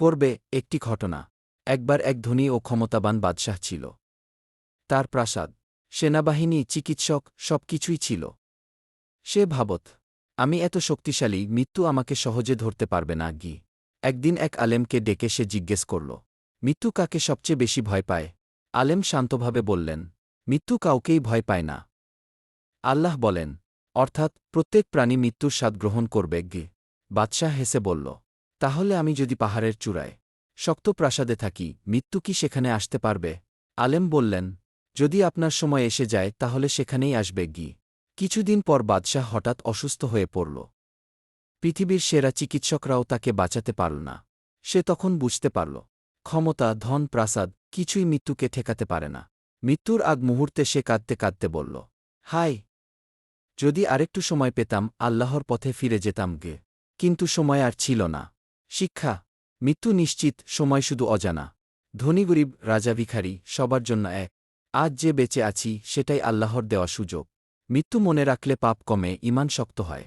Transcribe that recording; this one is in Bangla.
করবে। একটি ঘটনা। একবার এক ধনী ও ক্ষমতাবান বাদশাহ ছিল। তার প্রাসাদ, সেনাবাহিনী, চিকিৎসক সবকিছুই ছিল। সে ভাবত, আমি এত শক্তিশালী, মৃত্যু আমাকে সহজে ধরতে পারবে না গি। একদিন এক আলেমকে ডেকে সে জিজ্ঞেস করল, মৃত্যু কাকে সবচেয়ে বেশি ভয় পায়? আলেম শান্তভাবে বললেন, মৃত্যু কাউকেই ভয় পায় না। আল্লাহ বলেন, অর্থাৎ প্রত্যেক প্রাণী মৃত্যুর স্বাদ গ্রহণ করবে গে। বাদশাহ হেসে বলল, তাহলে আমি যদি পাহাড়ের চূড়ায় শক্ত প্রাসাদে থাকি, মৃত্যু কি সেখানে আসতে পারবে? আলেম বললেন, যদি আপনার সময় এসে যায় তাহলে সেখানেই আসবে গি। কিছুদিন পর বাদশাহ হঠাৎ অসুস্থ হয়ে পড়ল। পৃথিবীর সেরা চিকিৎসকরাও তাকে বাঁচাতে পারল না। সে তখন বুঝতে পারল, ক্ষমতা, ধন, প্রাসাদ কিছুই মৃত্যুকে ঠেকাতে পারে না। মৃত্যুর আগ মুহূর্তে সে কাঁদতে কাঁদতে বলল, হায়, যদি আরেকটু সময় পেতাম, আল্লাহর পথে ফিরে যেতাম গে। কিন্তু সময় আর ছিল না। শিক্ষা, মৃত্যু নিশ্চিত, সময় শুধু অজানা। ধনী গরিব, রাজা ভিখারি, সবার জন্য এক। আজ যে বেঁচে আছি সেটাই আল্লাহর দেওয়া সুযোগ। মৃত্যু মনে রাখলে পাপ কমে, ঈমান শক্ত হয়।